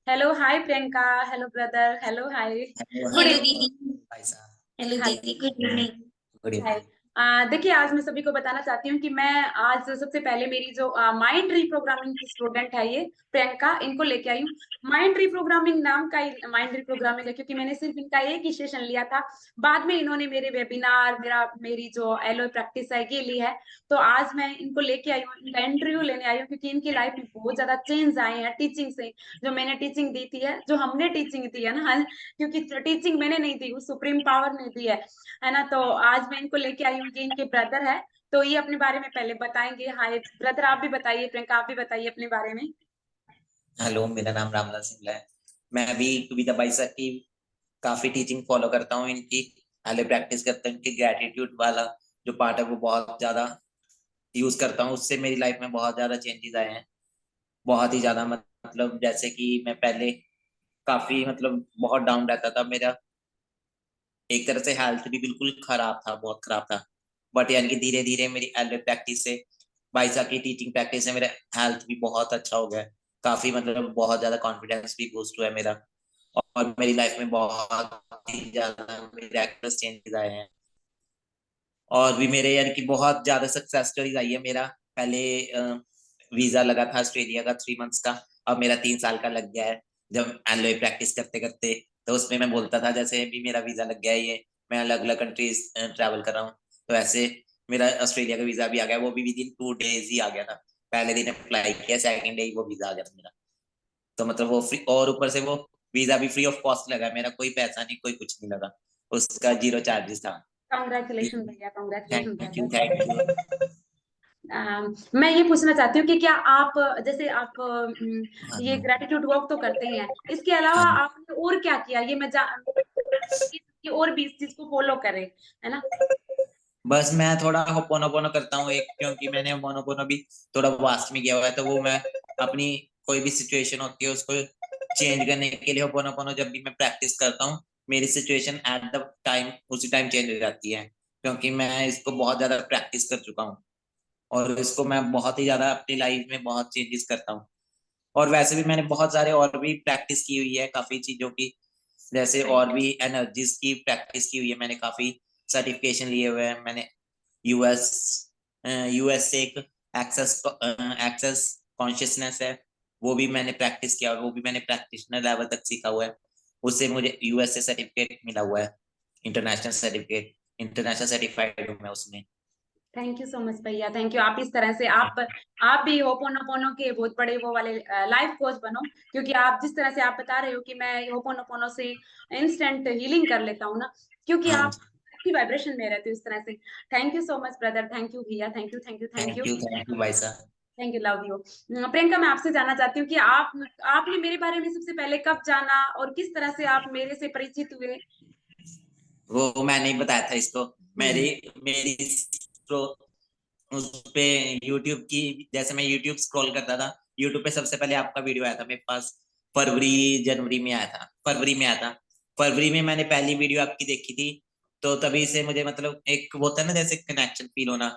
Hello hi Priyanka. Hello brother. Hello hi. Hello good hello evening. भाई साहब। Hello दीदी, good evening. Good हाय। Evening. देखिए, आज मैं सभी को बताना चाहती हूँ कि मैं आज सबसे पहले मेरी जो माइंड रीप्रोग्रामिंग की स्टूडेंट है, ये प्रियंका, इनको लेके आई हूँ। माइंड रीप्रोग्रामिंग नाम का ही माइंड रीप्रोग्रामिंग है, क्योंकि मैंने सिर्फ इनका एक ही सेशन लिया था। बाद में इन्होंने मेरे वेबिनार, मेरी जो एलओ प्रैक्टिस है ये ली है। तो आज मैं इनको लेके आई हूँ, इनका इंटरव्यू लेने आई हूँ, क्योंकि इनकी लाइफ में बहुत ज्यादा चेंज आए हैं टीचिंग से। जो मैंने टीचिंग दी थी है, जो हमने टीचिंग दी है ना, क्योंकि टीचिंग मैंने नहीं दी, वो सुप्रीम पावर ने दी है ना। तो आज मैं इनको लेके आई हूँ, ये इनके ब्रदर है। तो ये अपने बारे में पहले बताएंगे। हाय ब्रदर, आप भी बताइए। प्रियंका, आप भी बताइए अपने बारे में। हेलो, मेरा नाम रामलाल सिंगला है। मैं अभी कविता बाई सर की काफी टीचिंग फॉलो करता हूँ। इनकी पहले प्रैक्टिस करता हूँ। इनकी ग्रेटिट्यूड वाला जो पार्ट है वो बहुत ज्यादा यूज करता हूँ। उससे मेरी लाइफ में बहुत ज्यादा चेंजेस आए हैं। बहुत ही ज्यादा मतलब जैसे कि मैं पहले काफी मतलब बहुत डाउन रहता था। मेरा एक तरह से हेल्थ भी बिल्कुल खराब था, बहुत खराब था। बट यानी कि धीरे धीरे मेरी एलए प्रैक्टिस से, बाइसा की टीचिंग प्रैक्टिस से मेरा हेल्थ भी बहुत अच्छा हो गया है। काफी मतलब बहुत ज्यादा कॉन्फिडेंस भी बूस्ट हुआ है मेरा। और मेरी लाइफ में बहुत ही ज्यादा मिरेकल्स चेंजेस आए हैं। और भी मेरे यानी कि बहुत ज्यादा सक्सेस स्टोरीज आई है। मेरा पहले वीजा लगा था ऑस्ट्रेलिया का 3 मंथ्स का। अब मेरा 3 साल का लग गया है। जब एलओए प्रैक्टिस करते करते, तो उसमें मैं बोलता था जैसे भी मेरा वीजा लग गया है, ये मैं अलग अलग कंट्रीज ट्रैवल कर रहा हूँ। तो ऐसे मेरा ऑस्ट्रेलिया का वीजा भी आ गया। वो भी विद इन 2 डेज ही आ गया था। पहले दिन अप्लाई किया, सेकंड डे ही वो वीजा आ गया था मेरा। तो मतलब वो फ्री, और ऊपर से वो वीजा भी फ्री ऑफ कॉस्ट लगा। मेरा कोई पैसा नहीं, कोई कुछ नहीं लगा। उसका 0 चार्जेस था। कॉन्ग्रेचुलेशन भैया, congratulation thank you, brother. Thank you. मैं ये पूछना चाहती हूँ कि क्या आप, जैसे आप हाँ ये ग्रेटिट्यूड वर्क तो करते ही हैं, इसके अलावा हाँ। आपने और क्या किया? ये मैं कि और भी इस चीज को फॉलो करें, है ना। बस मैं थोड़ा होपोनोपोनो करता हूँ एक, क्योंकि मैंने होपोनोपोनो भी थोड़ा वास्ट में किया हुआ है। तो वो मैं अपनी कोई भी सिचुएशन होती है उसको चेंज करने के लिए होपोनोपोनो जब भी मैं प्रैक्टिस करता हूँ, मेरी सिचुएशन एट द टाइम उसी टाइम चेंज हो जाती है। क्योंकि मैं इसको बहुत ज्यादा प्रैक्टिस कर चुका हूँ। और इसको मैं बहुत ही ज्यादा अपनी लाइफ में बहुत चेंजेस करता हूँ। और वैसे भी मैंने बहुत सारे और भी प्रैक्टिस की हुई है काफी चीजों की। जैसे और भी एनर्जीज की प्रैक्टिस की हुई है मैंने। काफी सर्टिफिकेशन लिए हुए हैं मैंने। यूएस यूएस से एक एक्सेस एक्सेस कॉन्शियसनेस है, वो भी मैंने प्रैक्टिस किया। और वो भी मैंने प्रैक्टिशनर लेवल तक सीखा हुआ है। उससे मुझे यूएस से सर्टिफिकेट मिला हुआ है, इंटरनेशनल सर्टिफिकेट। इंटरनेशनल सर्टिफाइड हूँ मैं उसमें। थैंक यू सो मच भैया, थैंक यू। आप इस तरह से आप भी होपोनोपोनो के बहुत बड़े वो वाले लाइफ कोच बनो, क्योंकि आप जिस तरह से आप बता रहे हो कि मैं होपोनोपोनो से इंस्टेंट हीलिंग कर लेता हूँ ना, क्योंकि हाँ आप जी। अच्छी वाइब्रेशन में रहते हो इस तरह से। Thank you so much brother, thank you भैया, thank you, thank you, thank you. Thank you भाई साहब। Thank you, love you. Priyanka, मैं आपसे जानना चाहती हूँ कि आपने मेरे बारे में सबसे पहले कब जाना और किस तरह से आप मेरे से परिचित हुए? वो मैं नहीं बताया था इसको। मेरी मेरी प्रो उस पे यूट्यूब की, जैसे मैं यूट्यूब स्क्रॉल करता था, यूट्यूब पे सबसे पहले आपका वीडियो आया था मेरे पास। फरवरी जनवरी में आया था, फरवरी में आया था। फरवरी में मैंने पहली वीडियो आपकी देखी थी। तो तभी से मुझे मतलब एक वो होता है ना, जैसे कनेक्शन फील होना।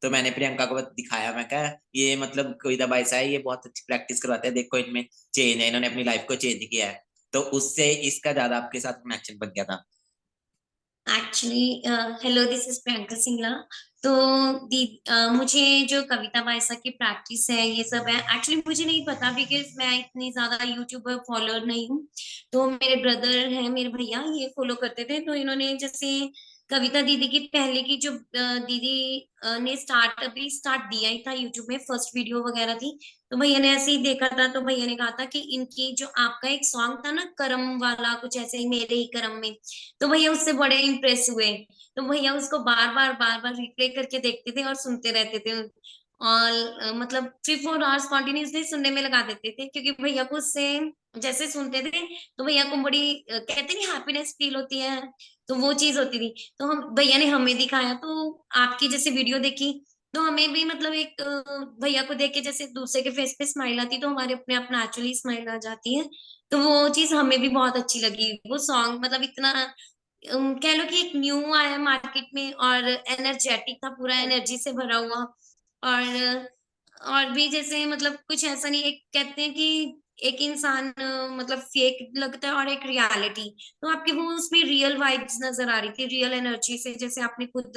तो मैंने प्रियंका को दिखाया, मैं कहा ये मतलब कोई दवाई सा है, ये बहुत अच्छी प्रैक्टिस करवाते हैं, देखो इनमें चेंज है, इन्होंने अपनी लाइफ को चेंज किया है। तो उससे इसका ज्यादा आपके साथ कनेक्शन बन गया था। Actually hello, this is Priyanka Singla. तो मुझे जो कविता बाईसा की प्रैक्टिस है ये सब है, एक्चुअली मुझे नहीं पता बिकॉज मैं इतनी ज्यादा यूट्यूबर फॉलोअर नहीं हूँ। तो मेरे ब्रदर हैं, मेरे भैया, ये फॉलो करते थे। तो इन्होंने जैसे कविता दीदी की पहले की जो दीदी ने अभी स्टार्ट दिया ही था यूट्यूब में, फर्स्ट वीडियो वगैरह थी। तो भैया ने ऐसे ही देखा था, तो भैया ने कहा था कि इनकी जो आपका एक सॉन्ग था ना, करम वाला, कुछ ऐसे ही, मेरे ही करम में। तो भैया उससे बड़े इंप्रेस हुए। तो भैया उसको बार बार रिप्ले करके देखते थे और सुनते रहते थे। और मतलब 3-4 आवर्स कॉन्टिन्यूसली सुनने में लगा देते थे, क्योंकि भैया को उससे जैसे सुनते थे तो भैया को बड़ी कहते नहीं, हैप्पीनेस फील होती है। तो वो चीज होती थी। तो हम भैया ने हमें दिखाया, तो आपकी जैसे वीडियो देखी, तो हमें भी मतलब एक भैया को देख के जैसे दूसरे के फेस पे स्माइल आती, तो हमारे अपने आप नेचुरली स्माइल आ जाती है। तो वो चीज हमें भी बहुत अच्छी लगी। वो सॉन्ग मतलब इतना कह लो कि एक न्यू आया मार्केट में, और एनर्जेटिक था, पूरा एनर्जी से भरा हुआ। और भी जैसे मतलब कुछ ऐसा नहीं, एक कहते हैं कि एक इंसान मतलब फेक लगता है और एक रियलिटी। तो आपके वो उसमें रियल वाइब्स नजर आ रही थी, रियल एनर्जी से, जैसे आपने खुद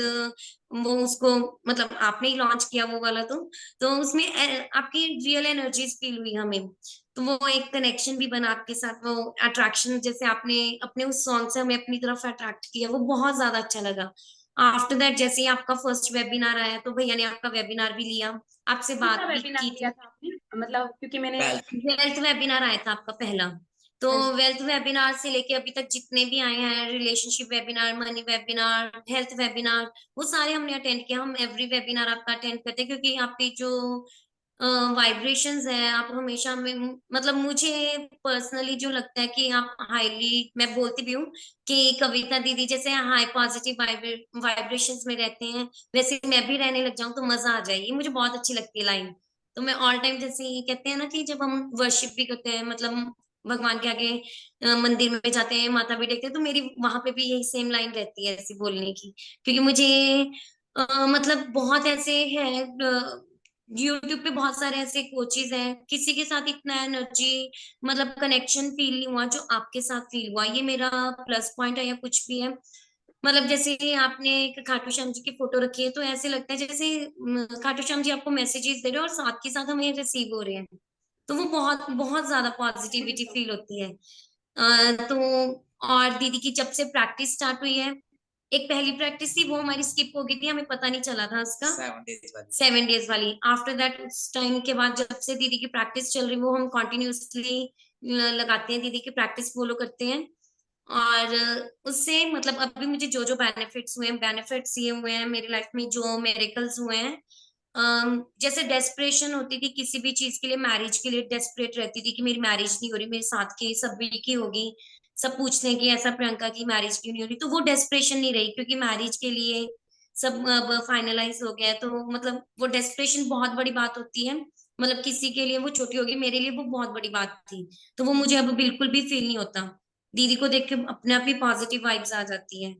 वो उसको मतलब आपने ही लॉन्च किया वो वाला। तो उसमें आपकी रियल एनर्जीज फील हुई हमें। तो वो एक कनेक्शन भी बना आपके साथ, वो अट्रैक्शन जैसे आपने अपने उस सॉन्ग से हमें अपनी तरफ अट्रैक्ट किया, वो बहुत ज्यादा अच्छा लगा। आफ्टर दैट जैसे ही आपका फर्स्ट वेबिनार आया तो भैया ने आपका वेबिनार भी लिया, आपसे कौन सा बात भी वेबिनार की लिया थी। था आपने, मतलब क्योंकि मैंने। वेल वेल्थ वेबिनार आया था आपका पहला। तो अच्छा। वेल्थ वेबिनार से लेके अभी तक जितने भी आए हैं, relationship webinar, money webinar, health webinar, वो सारे हमने अटेंड किया। हम एवरी वेबिनार आपका अटेंड करते हैं क्योंकि आपकी जो वाइब्रेशंस है, आप हमेशा में मतलब मुझे पर्सनली जो लगता है कि आप हाईली, मैं बोलती भी हूँ कि कविता दीदी जैसे हाई पॉजिटिव वाइब्रेशंस में रहते हैं, वैसे मैं भी रहने लग जाऊं तो मजा आ जाए। ये मुझे बहुत अच्छी लगती है लाइन। तो मैं ऑल टाइम जैसे ये कहते हैं ना कि जब हम वर्शिप भी करते हैं, मतलब भगवान के आगे मंदिर में जाते हैं, माथा भी टेकते हैं, तो मेरी वहां पे भी यही सेम लाइन रहती है ऐसी बोलने की। क्योंकि मुझे मतलब बहुत ऐसे है, यूट्यूब पे बहुत सारे ऐसे कोचेज हैं, किसी के साथ इतना एनर्जी मतलब कनेक्शन फील नहीं हुआ जो आपके साथ फील हुआ। ये मेरा प्लस पॉइंट है या कुछ भी है। मतलब जैसे आपने एक खाटू श्याम जी की फोटो रखी है, तो ऐसे लगता है जैसे खाटू श्याम जी आपको मैसेजेस दे रहे हैं और साथ के साथ हमें रिसीव हो रहे हैं। तो वो बहुत बहुत ज्यादा पॉजिटिविटी फील होती है। तो और दीदी की जब से प्रैक्टिस स्टार्ट हुई है, एक पहली प्रैक्टिस थी वो हमारी स्किप हो गई थी, हमें पता नहीं चला था उसका। 7 days वाली। 7 डेज वाली, आफ्टर दैट उस टाइम के बाद जब से दीदी की प्रैक्टिस चल रही, वो हम कॉन्टिन्यूसली लगाते हैं, दीदी की प्रैक्टिस फॉलो करते हैं। और उससे मतलब अभी मुझे जो जो बेनिफिट्स हुए हैं, बेनिफिट्स ये हुए हैं मेरी लाइफ में, जो मेरेकल्स हुए हैं। जैसे डेस्परेशन होती थी किसी भी चीज के लिए, मैरिज के लिए डेस्परेट रहती थी कि मेरी मैरिज नहीं हो रही, मेरे साथ की सभी की होगी, सब पूछते हैं कि ऐसा प्रियंका की मैरिज क्यों नहीं हो रही। तो वो डेस्परेशन नहीं रही क्योंकि मैरिज के लिए सब अब फाइनलाइज हो गया है। तो मतलब वो डेस्परेशन बहुत बड़ी बात होती है, मतलब किसी के लिए वो छोटी होगी, मेरे लिए वो बहुत बड़ी बात थी। तो वो मुझे अब बिल्कुल भी फील नहीं होता। दीदी को देख के अपने आप ही पॉजिटिव वाइब्स आ जाती है।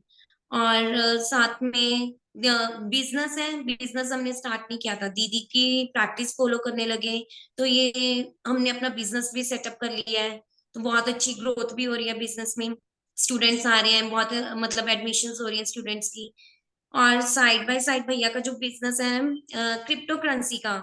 और साथ में बिजनेस है, बिजनेस हमने स्टार्ट नहीं किया था, दीदी की प्रैक्टिस फॉलो करने लगे तो ये हमने अपना बिजनेस भी सेटअप कर लिया है। तो बहुत अच्छी ग्रोथ भी हो रही है बिजनेस में, स्टूडेंट्स आ रहे हैं बहुत, मतलब एडमिशन्स हो रही हैं स्टूडेंट्स की। और साइड बाय साइड भैया का जो बिजनेस है क्रिप्टो करेंसी का,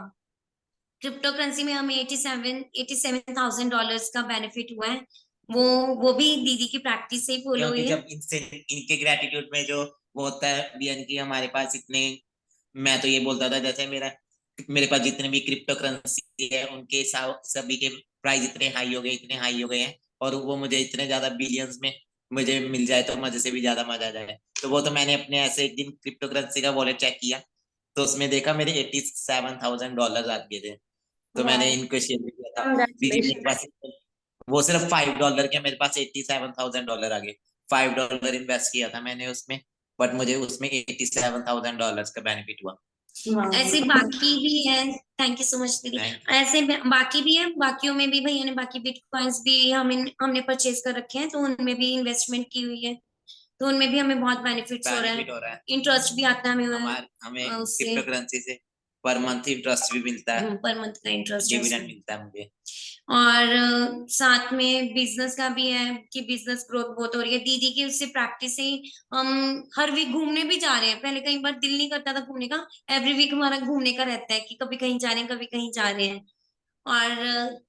क्रिप्टो करेंसी में हमें $87,000 का बेनिफिट हुआ है। वो वो भी दीदी की प्रैक्टिस से ही फॉलो क्योंकि हुई है। जब इनसे इनके ग्रेटिट्यूड में जो वो होता है बीएन की हमारे पास इतने, मैं तो ये बोलता था जैसे मेरे पास जितने भी क्रिप्टो करेंसी है उनके सभी के प्राइस इतने हाई हो गए, इतने हाई हो गए हैं, और वो मुझे इतने ज्यादा बिलियंस में मुझे मिल जाए तो मजे से भी ज्यादा मजा आ जाए। तो वो तो मैंने अपने ऐसे एक दिन क्रिप्टो करेंसी का वॉलेट चेक किया, तो उसमें देखा मेरे $87,000 आ गए थे। तो वाह, मैंने इनको शेयर भी किया था, दीदी मेरे कंग्रेचुलेशन। पास वो सिर्फ $5 के, मेरे पास $87,000 आ गए। $5 इन्वेस्ट किया था मैंने उसमें, बट मुझे उसमें $87,000 का बेनिफिट हुआ। ऐसे बाकी भी है। थैंक यू सो मच दीदी। थैंक ऐसे बाकी भी है, बाकियों में भी भैया ने बाकी बिटकॉइंस भी हमने परचेज कर रखे हैं, तो उनमें भी इन्वेस्टमेंट की हुई है। तो उनमें भी हमें बहुत बेनिफिट्स हो रहा है, बेनिफिट हो रहा है। इंटरेस्ट भी आता है हमें हमें उससे। क्रिप्टो करेंसी से पर मंथ इंटरेस्ट भी मिलता है, पर मंथ का इंटरेस्ट है डिविडेंड उसमें। मिलता है मुझे। और साथ में बिजनेस का भी है कि बिजनेस ग्रोथ बहुत हो रही है दीदी की, उससे प्रैक्टिस से ही हम हर वीक घूमने भी जा रहे हैं। पहले कई बार दिल नहीं करता था घूमने का, एवरी वीक हमारा घूमने का रहता है कि कभी कहीं जा रहे हैं, कभी कहीं जा रहे हैं। और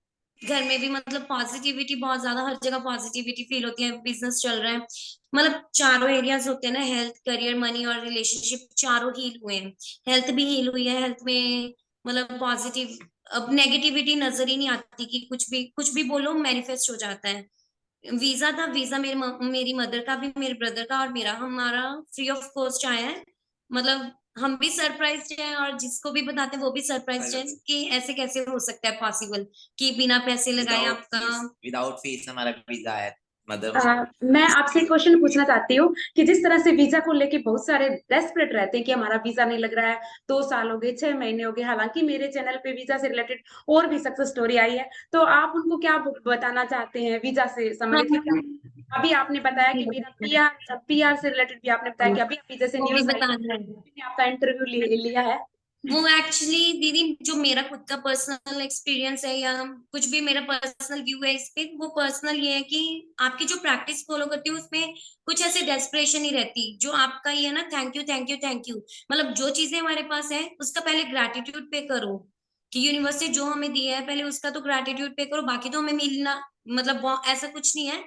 घर में भी मतलब पॉजिटिविटी बहुत ज्यादा, हर जगह पॉजिटिविटी फील होती है, बिजनेस चल रहा है। मतलब चारों एरियाज होते हैं ना, हेल्थ, करियर, मनी और रिलेशनशिप, चारों हील हुए हैं। हेल्थ भी हील हुई है, हेल्थ में मतलब पॉजिटिव, अब नेगेटिविटी नजर ही नहीं आती कि कुछ भी बोलो मैनिफेस्ट हो जाता है। वीजा था, वीजा मेरी मदर का भी, मेरे ब्रदर का और मेरा, हमारा फ्री ऑफ कॉस्ट आया है। मतलब हम भी सरप्राइज हैं और जिसको भी बताते हैं वो भी सरप्राइज है कि ऐसे कैसे हो सकता है पॉसिबल कि बिना पैसे लगाए आपका। विदाउट फीस हमारा वीजा है मदर। मैं आपसे एक क्वेश्चन पूछना चाहती हूँ कि जिस तरह से वीजा को लेके बहुत सारे डेस्परेट रहते हैं कि हमारा वीजा नहीं लग रहा है, 2 साल हो गए, 6 महीने हो गए, हालांकि मेरे चैनल पे वीजा से रिलेटेड और भी सक्सेस स्टोरी आई है, तो आप उनको क्या बताना चाहते हैं वीजा से संबंधित? क्योंकि अभी आपने बताया कि मेरा पीआर पीआर से रिलेटेड भी आपने बताया कि अभी वीजा से वो भी न्यूज आई है, बताना है। मैंने आपका इंटरव्यू लिया है। वो एक्चुअली दीदी जो मेरा खुद का पर्सनल एक्सपीरियंस है या कुछ भी मेरा पर्सनल व्यू है इस पे, वो पर्सनल ये है कि आपकी जो प्रैक्टिस फॉलो करती है उसमें कुछ ऐसे डेस्परेशन ही रहती, जो आपका ये है ना, thank you thank you thank you, मतलब जो चीजें हमारे पास है उसका पहले ग्रैटिट्यूड पे करो कि यूनिवर्स से जो हमें दिया है पहले उसका तो ग्रैटिट्यूड पे करो, बाकी तो हमें मिलना, मतलब ऐसा कुछ नहीं है।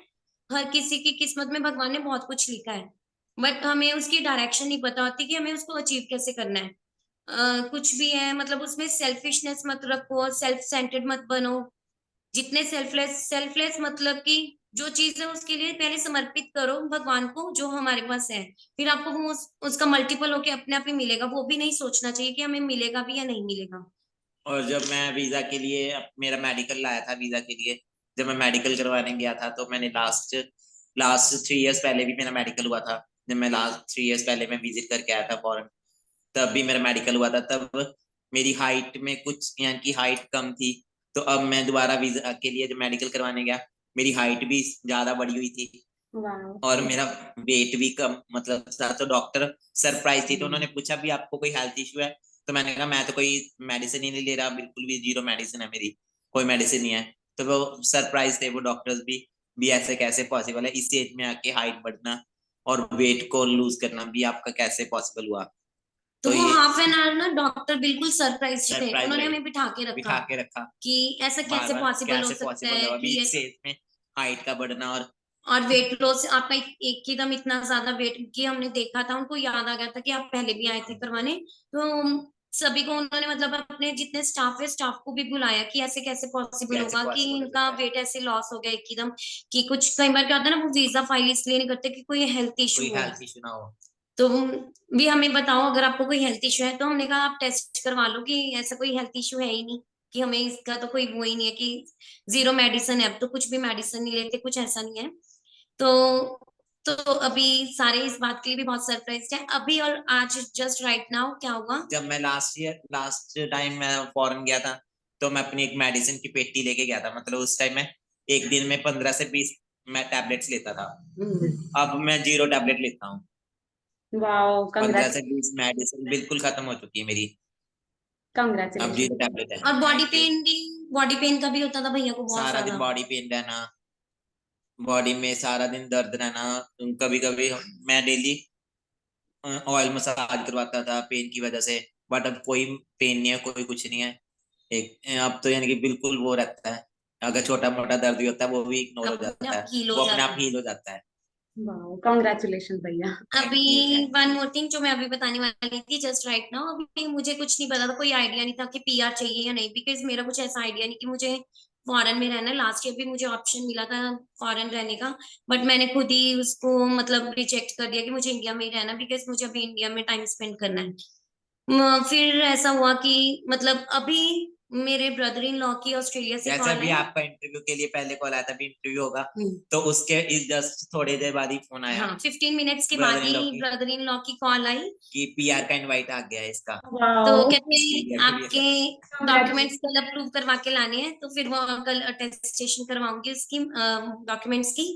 हर किसी की किस्मत में भगवान ने बहुत कुछ लिखा है, बट हमें उसकी डायरेक्शन नहीं पता होती कि हमें उसको अचीव कैसे करना है। कुछ भी है मतलब उसमें सेल्फिशनेस मत रखो, सेल्फ सेंटर्ड मत बनो, जितने सेल्फलेस मतलब कि जो चीज है उसके लिए पहले समर्पित करो भगवान को जो हमारे पास है, फिर आपको वो उसका मल्टीपल होके अपने आप ही मिलेगा, वो भी नहीं सोचना चाहिए कि हमें मिलेगा भी या नहीं मिलेगा। और जब मैं वीजा के लिए मेरा मेडिकल लाया था वीजा के लिए, जब मैं मेडिकल करवाने गया था तो मैंने लास्ट लास्ट 3 इयर्स पहले भी मेरा मेडिकल हुआ था। जब मैं लास्ट 3 इयर्स पहले मैं विजिट करके आया था फॉरेन, तब भी मेरा मेडिकल हुआ था। तब मेरी हाइट में कुछ यहाँ की हाइट कम थी, तो अब मैं दोबारा वीजा के लिए जब मेडिकल करवाने गया, मेरी हाइट भी ज्यादा बढ़ी हुई थी वाह। और मेरा वेट भी कम मतलब था। तो डॉक्टर सरप्राइज थी, तो उन्होंने पूछा भी आपको कोई हेल्थ इशू है? तो मैंने कहा मैं तो कोई मेडिसिन ही नहीं ले रहा, बिल्कुल भी जीरो मेडिसिन है मेरी, कोई मेडिसिन नहीं है। तो वो सरप्राइज थे वो डॉक्टर्स भी ऐसे कैसे पॉसिबल है इस एज में आके हाइट बढ़ना और वेट को लूज करना भी आपका कैसे पॉसिबल हुआ? तो तो वो ये हाफ एन आवर ना डॉक्टर बिल्कुल सरप्राइज थे, सरप्राइज उन्होंने रहे, हमें बिठा के रखा बिठा के रखा कि ऐसा बार कैसे बार, पॉसिबल हो कैसे सकता पॉसिबल है है अभी कि इस एज में हाइट का बढ़ना। और वेट लॉस आपका एकदम इतना ज्यादा वेट की हमने देखा था, उनको याद आ गया था कि आप पहले भी आए थे करवाने, तो सभी को उन्होंने मतलब अपने जितने स्टाफ है स्टाफ को भी बुलाया कि ऐसे कैसे पॉसिबल कैसे होगा कि पॉसिबल हो इनका सकता है? वेट ऐसे लॉस हो गया एकदम, कि कुछ कई बार क्या होता है ना, वो वीजा फाइल इसलिए नहीं करते कि कोई हेल्थ इशू कोई हो। हेल्थ इशू ना हो। तो भी हमें बताओ अगर आपको कोई हेल्थ इशू है, तो हमने कहा आप टेस्ट करवा लो कि ऐसा कोई हेल्थ इशू है ही नहीं, कि हमें इसका तो कोई वो ही नहीं है कि जीरो मेडिसिन है, अब तो कुछ भी मेडिसिन नहीं लेते, कुछ ऐसा नहीं है। तो तो अभी सारे इस बात के लिए भी बहुत सरप्राइज है अभी, और आज जस्ट राइट नाउ क्या हुआ। जब मैं लास्ट टाइम मैं फॉरेन गया था, तो मैं अपनी एक मेडिसिन की पेटी लेके गया था। मतलब उस टाइम मैं एक दिन में 15 से 20 मैं टैबलेट्स लेता था। अब मैं जीरो टैबलेट लेता हूँ। वाओ, 15 से 20 मेडिसिन बिल्कुल खत्म हो चुकी है मेरी, अब कंग्रेचुलेशन। जीरो टैबलेट है। और बॉडी थैंक यू। पेन भी, बॉडी पेन का भी होता था भैया को बहुत सारा दिन ज्यादा। बॉडी पेन रहना, बॉडी में सारा दिन दर्द रहना। कभी कभी मैं डेली ऑयल मसाज करवाता था पेन की वजह से, बट अब कोई पेन नहीं है, कोई कुछ नहीं है। एक अब तो यानी कि बिल्कुल वो रहता है, अगर छोटा मोटा दर्द भी होता है वो भी इग्नोर हो अपने जाता आप है, हील हो वो अपने जाता आप है। हील हो जाता है। वाओ, कंग्रेचुलेशन भैया। अभी thank you thank one you. More thing जो मैं अभी बताने वाली थी जस्ट राइट नाउ, अभी मुझे कुछ नहीं पता था, कोई आइडिया नहीं था कि पीआर चाहिए या नहीं, बिकॉज मेरा कुछ ऐसा आइडिया नहीं कि मुझे फॉरेन में रहना है। लास्ट ईयर भी मुझे ऑप्शन मिला था फॉरेन रहने का, बट मैंने खुद ही उसको मतलब रिजेक्ट कर दिया कि मुझे इंडिया में ही रहना, बिकॉज मुझे अभी इंडिया में टाइम स्पेंड करना है। फिर ऐसा हुआ कि मतलब अभी मेरे ब्रदर इन लॉ की ऑस्ट्रेलिया से जैसे कॉल अभी है। आपका इंटरव्यू के लिए पहले कॉल आया था, अभी इंटरव्यू होगा, हम्म। तो उसके इस जस्ट थोड़ी देर बाद ही फोन आया हाँ 15 मिनट्स के बाद ब्रदर इन लॉ ही की ब्रदर इन लॉ की कॉल आई। कि पीआर का इनवाइट आ गया है इसका। तो वाओ, कहते इंडिया हैं के लिए आपके सर। Documents congratulation. कल अप्रूव करवा के लाने हैं, तो फिर वो कल अटेस्टेशन करवाऊंगी उसकी डॉक्यूमेंट्स की,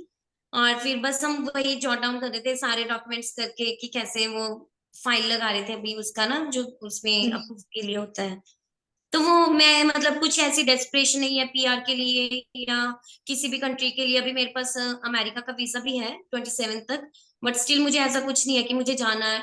और फिर बस हम वही जॉट डाउन कर रहे थे सारे डॉक्यूमेंट्स करके कि कैसे वो फाइल लगा रहे थे अभी उसका ना, जो उसमें अप्रूव के लिए होता है। तो वो मैं मतलब कुछ ऐसी डेस्परेशन नहीं है पीआर के लिए या किसी भी कंट्री के लिए, अभी मेरे पास अमेरिका का वीजा भी है 27 तक, बट स्टिल मुझे ऐसा कुछ नहीं है कि मुझे जाना है,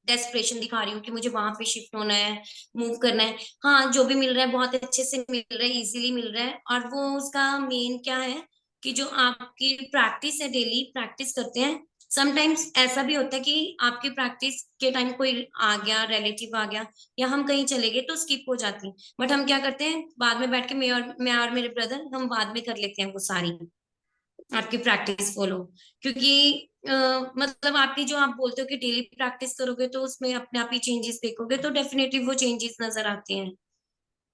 डेस्परेशन दिखा रही हूँ कि मुझे वहां पे शिफ्ट होना है, मूव करना है। हाँ जो भी मिल रहा है बहुत अच्छे से मिल रहा है, इजीली मिल रहा है, और वो उसका मेन क्या है कि जो आपकी प्रैक्टिस है, डेली प्रैक्टिस करते हैं, समटाइम्स ऐसा भी होता है कि आपकी प्रैक्टिस के टाइम कोई आ गया, रिलेटिव आ गया, या हम कहीं चले गए तो स्किप हो जाती है, बट हम क्या करते हैं बाद में बैठ के मैं और मेरे ब्रदर हम बाद में कर लेते हैं वो सारी आपकी प्रैक्टिस फॉलो, क्योंकि मतलब आपकी जो आप बोलते हो कि डेली प्रैक्टिस करोगे तो उसमें अपने आप ही चेंजेस देखोगे, तो डेफिनेटली वो चेंजेस नजर आते हैं।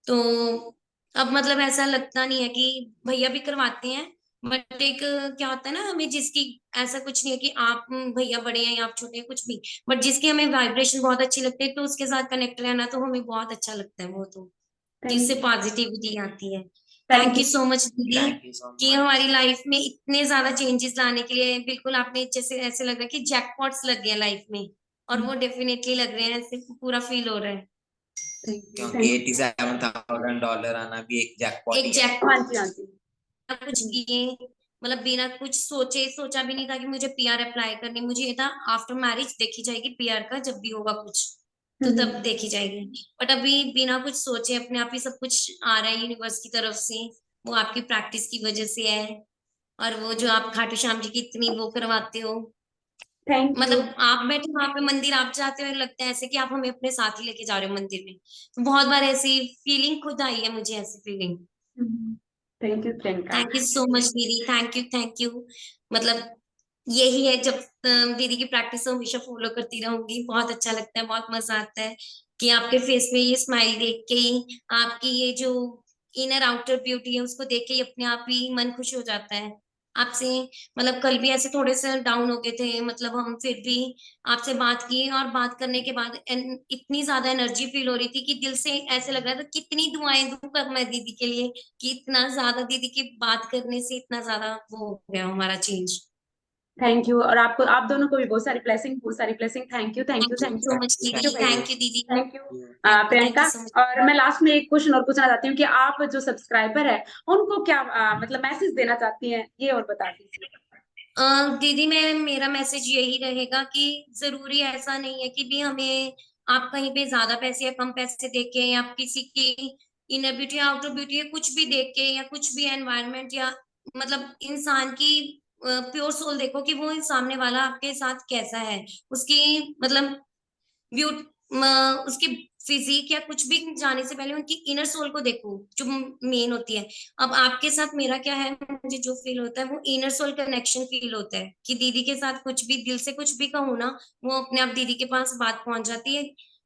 तो अब मतलब ऐसा लगता नहीं है कि भैया भी करवाते हैं, बट एक क्या होता है ना, हमें जिसकी ऐसा कुछ नहीं है कि आप भैया बड़े हैं या आप छोटे हैं कुछ भी, बट जिसकी हमें वाइब्रेशन बहुत अच्छी लगती है तो उसके साथ कनेक्ट रहना तो हमें बहुत अच्छा लगता है, वो तो थैंक जिससे पॉजिटिविटी आती है। Thank thank you. You so much दीदी थैंक यू सो कि मच। हमारी लाइफ में इतने ज्यादा चेंजेस लाने के लिए, बिल्कुल आपने जैसे ऐसे लग रहा है कि जैकपॉट्स लग गए लाइफ में, और वो डेफिनेटली लग रहे हैं, ऐसे पूरा फील हो रहा है। थैंक यू क्योंकि $87,000 आना भी एक जैकपॉट एक ही है। जैकपॉट हाँ जी, हाँ जी। कुछ किए, मतलब बिना कुछ सोचा भी नहीं था कि मुझे पीआर अप्लाई करनी, मुझे ये था आफ्टर मैरिज देखी जाएगी पीआर का, जब भी होगा कुछ तो तब देखी जाएगी। बट अभी बिना कुछ सोचे अपने आप ही सब कुछ आ रहा है यूनिवर्स की तरफ से, वो आपकी प्रैक्टिस की वजह से है। और वो जो आप खाटू श्याम जी की इतनी वो करवाते हो, थैंक यू। मतलब आप बैठे वहां पे मंदिर आप जाते हो, लगता है ऐसे कि आप हमें अपने साथ ही लेके जा रहे हो मंदिर में। बहुत बार ऐसी फीलिंग खुद आई है मुझे, ऐसी feeling. Thank you Priyanka. Thank you so much दीदी, थैंक यू। मतलब यही है, जब दीदी की प्रैक्टिस हमेशा फॉलो करती रहूंगी। बहुत अच्छा लगता है, बहुत मजा आता है कि आपके फेस में ये स्माइल देख के ही, आपकी ये जो इनर आउटर ब्यूटी है उसको देख के ही अपने आप ही मन खुश हो जाता है आपसे। मतलब कल भी ऐसे थोड़े से डाउन हो गए थे, मतलब हम फिर भी आपसे बात की, और बात करने के बाद इतनी ज्यादा एनर्जी फील हो रही थी कि दिल से ऐसे लग रहा था कितनी दुआएं दूं कर मैं दीदी के लिए, कि इतना ज्यादा दीदी की बात करने से इतना ज्यादा वो हो गया हमारा चेंज। थैंक यू, और आपको, आप दोनों को भी बहुत सारी ब्लेसिंग, बहुत सारी blessing. Thank you, thank you, thank you thank so you. Much thank you दीदी, भैया। थैंक यू दीदी, thank you thank Priyanka. You so much. और मैं लास्ट में एक क्वेश्चन और पूछना चाहती हूँ कि आप जो सब्सक्राइबर है उनको क्या मतलब मैसेज देना चाहती हैं, ये और बता दीजिए। दीदी मैं मेरा मैसेज यही रहेगा कि जरूरी ऐसा नहीं है कि भी हमें आप कहीं पे ज्यादा पैसे या कम पैसे देख के, या आप किसी की इनर ब्यूटी या आउटर ब्यूटी या कुछ भी देख के, या कुछ भी एनवायरनमेंट, या मतलब इंसान की प्योर सोल देखो कि वो सामने वाला आपके साथ कैसा है, उसकी मतलब उसकी फिजिक या कुछ भी जाने से पहले उनकी इनर सोल को देखो, जो मेन होती है। अब आपके साथ मेरा क्या है, मुझे जो फील होता है वो इनर सोल कनेक्शन फील होता है कि दीदी के साथ कुछ भी दिल से कुछ भी कहूँ ना, वो अपने आप दीदी के पास बात पहुंच जाती है।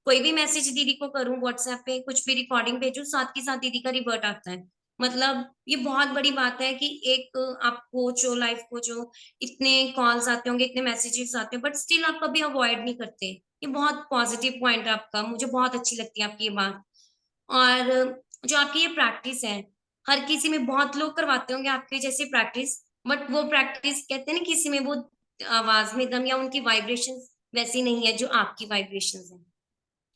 कोई भी मैसेज दीदी को करूँ व्हाट्सएप पे, कुछ भी रिकॉर्डिंग भेजूं, साथ के साथ दीदी का रिवर्ट आता है। मतलब ये बहुत बड़ी बात है कि एक आप कोच हो, लाइफ कोच हो, इतने कॉल्स आते होंगे, इतने मैसेजेस आते हैं, बट स्टिल आप कभी अवॉइड नहीं करते। ये बहुत पॉजिटिव पॉइंट है आपका, मुझे बहुत अच्छी लगती है आपकी ये बात। और जो आपकी ये प्रैक्टिस है, हर किसी में बहुत लोग करवाते होंगे आपके जैसे प्रैक्टिस, बट वो प्रैक्टिस कहते हैं ना, किसी में वो आवाज में दम या उनकी वाइब्रेशन वैसी नहीं है जो आपकी वाइब्रेशन है।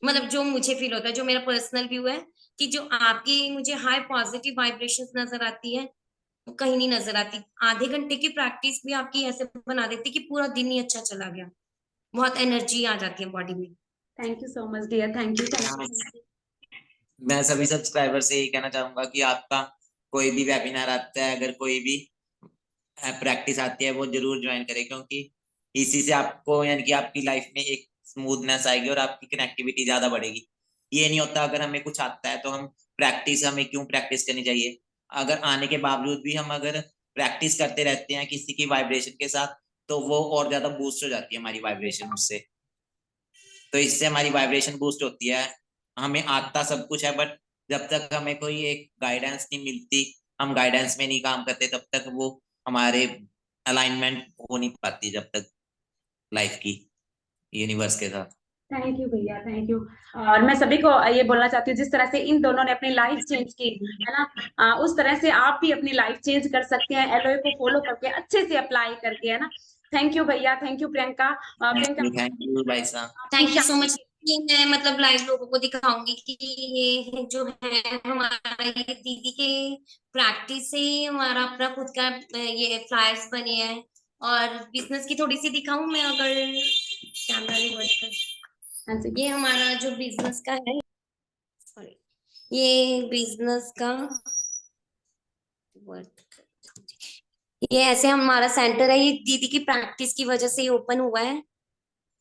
मतलब जो मुझे फील होता है, जो मेरा पर्सनल व्यू है, कि जो आपकी मुझे हाई पॉजिटिव वाइब्रेशंस नजर आती है, वो कहीं नहीं नजर आती। आधे घंटे की प्रैक्टिस भी आपकी ऐसे बना देती कि पूरा दिन ही अच्छा चला गया, बहुत एनर्जी आ जाती है बॉडी में। Thank you so much dear, thank you, thank हाँ, यू। मैं सभी सब्सक्राइबर से यही कहना चाहूंगा कि आपका कोई भी वेबिनार आता है, अगर कोई भी प्रैक्टिस आती है, वो जरूर ज्वाइन करें, क्योंकि इसी से आपको यानी कि आपकी लाइफ में एक स्मूथनेस आएगी और आपकी कनेक्टिविटी ज्यादा बढ़ेगी। ये नहीं होता अगर हमें कुछ आता है तो हम प्रैक्टिस, हमें क्यों प्रैक्टिस करनी चाहिए, अगर आने के बावजूद भी हम अगर प्रैक्टिस करते रहते हैं किसी की वाइब्रेशन के साथ, तो वो और ज्यादा बूस्ट हो जाती है हमारी वाइब्रेशन उससे। तो इससे हमारी वाइब्रेशन बूस्ट होती है। हमें आता सब कुछ है, बट जब तक हमें कोई एक गाइडेंस नहीं मिलती, हम गाइडेंस में नहीं काम करते, तब तक वो हमारे अलाइनमेंट हो नहीं पाती जब तक लाइफ की यूनिवर्स के साथ। थैंक यू भैया, थैंक यू। और मैं सभी को ये बोलना चाहती हूँ, जिस तरह से इन दोनों ने अपनी लाइफ चेंज की है ना, उस तरह से आप भी अपनी लाइफ चेंज कर सकते हैं, एलओए को फॉलो करके, अच्छे से अप्लाई करके, है ना। थैंक यू भैया, thank you Priyanka. Priyanka, thank you भाई साहब। आपकी थैंक यू सो शादी मच। ये मैं मतलब लाइव लोगों को दिखाऊंगी कि ये जो है हमारा, ये दीदी के प्रैक्टिस से ही हमारा अपना खुद का ये फ्लायर्स बने हैं। और बिजनेस की थोड़ी सी दिखाऊं मैं, अगर कैमरा रिवर्ट कर, हाँ जी। ये हमारा जो बिजनेस का है, सॉरी, ये बिजनेस का ये ऐसे हमारा सेंटर है, ये दीदी की प्रैक्टिस की वजह से ही ओपन हुआ है।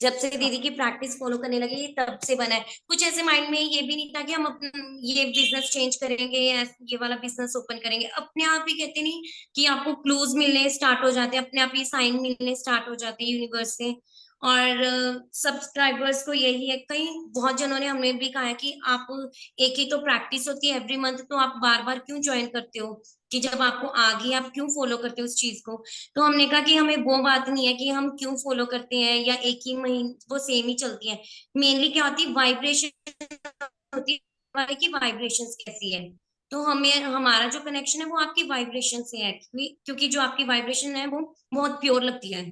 जब से दीदी की प्रैक्टिस फॉलो करने लगे, ये तब से बना है। कुछ ऐसे माइंड में ये भी नहीं था कि हम अपना ये बिजनेस चेंज करेंगे या ये वाला बिजनेस ओपन करेंगे। अपने आप ही कहते नहीं कि आपको क्लूज मिलने स्टार्ट हो जाते हैं, अपने आप ही साइन मिलने स्टार्ट हो जाते हैं यूनिवर्स से। और सब्सक्राइबर्स को यही है, कई बहुत जनों ने हमें भी कहा है कि आप, एक ही तो प्रैक्टिस होती है एवरी मंथ, तो आप बार बार क्यों ज्वाइन करते हो, कि जब आपको आ गई आप क्यों फॉलो करते हो उस चीज को। तो हमने कहा कि हमें वो बात नहीं है कि हम क्यों फॉलो करते हैं या एक ही महीने वो सेम ही चलती है। मेनली क्या होती है, वाइब्रेशन होती है कि वाइब्रेशन कैसी है। तो हमें हमारा जो कनेक्शन है वो आपकी वाइब्रेशन से है, क्योंकि जो आपकी वाइब्रेशन है वो बहुत प्योर लगती है।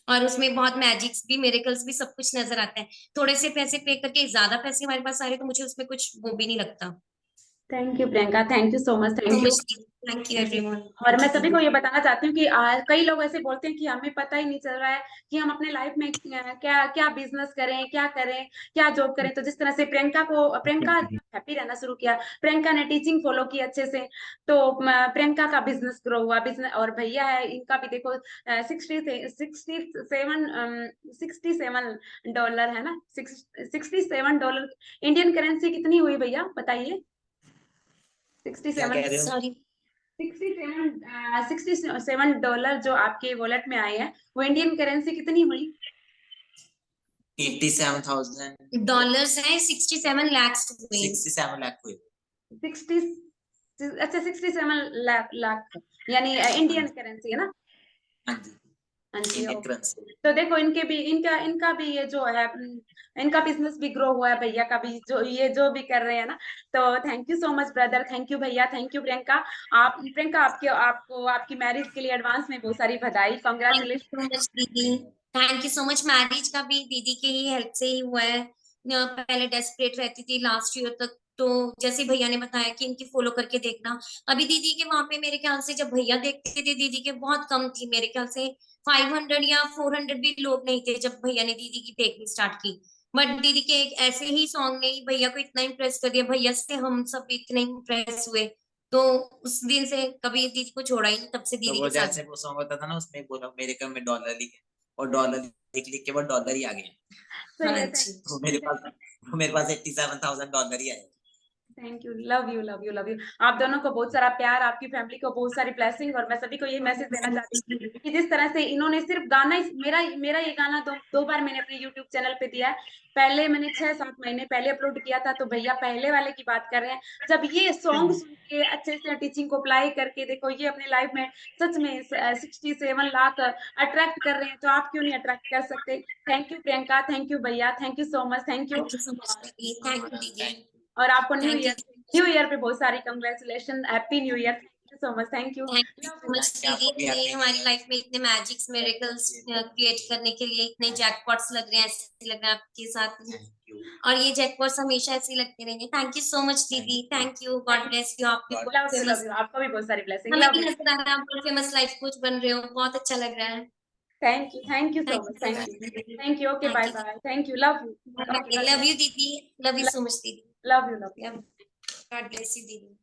और उसमें बहुत मैजिक्स भी, मिरेकल्स भी, सब कुछ नजर आता है। थोड़े से पैसे पे करके ज्यादा पैसे हमारे पास आ रहे तो मुझे उसमें कुछ वो भी नहीं लगता। Thank you Priyanka, thank you so much, so thank you. Much, thank you everyone, और थैंक मैं यू सभी को दीदी। ये बताना चाहती हूँ कि कई लोग ऐसे बोलते हैं कि हमें पता ही नहीं चल रहा है कि हम अपने लाइफ में क्या क्या बिजनेस करें, क्या करें, क्या जॉब करें। तो जिस तरह से प्रियंका हैप्पी रहना शुरू किया, प्रियंका ने टीचिंग फॉलो की अच्छे से, तो प्रियंका का बिजनेस ग्रो हुआ। बिजनेस, और भैया है, इनका भी देखो 67 $67 है ना, $67 इंडियन करेंसी कितनी हुई भैया बताइए? क्या 67 कह रहे हो? सॉरी। $67 जो आपके वॉलेट में आए हैं, वो इंडियन करेंसी कितनी हुई? 87,000 डॉलर्स है, 67 lakhs हुए। 67 लाख हुए। 60, अच्छा 67 लाख यानी इंडियन करेंसी है ना? हाँ जी, हाँ जी। Indian currency. तो देखो इनके भी, इनका इनका भी ये जो है इनका बिजनेस भी ग्रो हुआ है, भैया का भी जो भी कर रहे हैं ना। तो thank you so much brother, thank you भैया, थैंक यू प्रियंका। प्रियंका, आपकी मैरिज के लिए एडवांस में बहुत सारी बधाई, thank you congratulation. So much दीदी, thank you so much. Marriage का भी दीदी के ही हेल्प से ही हुआ है। पहले डेस्परेट रहती थी लास्ट ईयर तक, तो जैसे भैया ने बताया कि इनकी फॉलो करके देखना। अभी दीदी के वहां पे मेरे ख्याल से जब भैया देखते थे दीदी के बहुत कम थी, मेरे ख्याल से 500 या 400 भी लोग नहीं थे जब भैया ने दीदी की देखनी स्टार्ट की। बट दीदी के एक ऐसे ही सॉन्ग ने ही भैया को इतना इम्प्रेस कर दिया, भैया से हम सब इतने इम्प्रेस हुए। तो उस दिन से कभी दीदी को छोड़ा ही नहीं, तब से तो दीदी वो के साथ। जैसे वो सॉन्ग होता था ना, उसमें बोला मेरे घर में डॉलर लिखे, और डॉलर लिख लिख के वो डॉलर ही आ गए। सही हाँ है। जी। वो मेरे पास $87,000 ही आए। Thank you, love you, love you, love you. आप दोनों को बहुत सारा प्यार, आपकी फैमिली को बहुत सारी ब्लेसिंग। और मैं सभी को ये मैसेज देना चाहती हूँ कि जिस तरह से इन्होंने सिर्फ गाना मेरा मेरा ये गाना दो बार मैंने अपने यूट्यूब चैनल पे दिया है। पहले मैंने 6-7 महीने पहले अपलोड किया था, तो भैया पहले वाले की बात कर रहे हैं। जब ये सॉन्ग सुन के अच्छे से टीचिंग को अप्लाई करके देखो, ये अपने लाइफ में सच में 67 लाख अट्रैक्ट कर रहे हैं, तो आप क्यों नहीं अट्रैक्ट कर सकते? Thank you Priyanka, thank you भैया, thank you so much, thank you. Thank you so much दीदी, थैंक यू दीदी, थैंक यू। और आपको थैंक यू। न्यू ईयर पे बहुत सारी congratulation, happy new year, thank you so much, thank you, thank you love so you. Much thank you, दीदी, आपको भी इतने हैप्पी न्यू हमारी ईयर। लाइफ में इतने मैजिक्स मिरेकल्स क्रिएट करने के लिए, इतने जैकपॉट्स लग रहे हैं, ऐसे लग रहा है आपके साथ। Thank you. और ये जैकपॉट्स हमेशा ऐसे ही लगते रहेंगे। थैंक यू सो मच दीदी, thank you, god bless you. आप भी God बहुत लव फेमस, यू, आपको भी बहुत सारी ब्लेसिंग, हमें लव भी यू। नजर आ रहा है आप बहुत फेमस लाइफ कोच बन रहे हो, बहुत अच्छा लग रहा है। Thank you so thank much, you so thank much you, दीदी, thank you, okay, thank bye you bye, thank you, love you, दीदी, ओके, लव यू दीदी, लव यू सो मच दीदी, love you, love you. God bless you दीदी।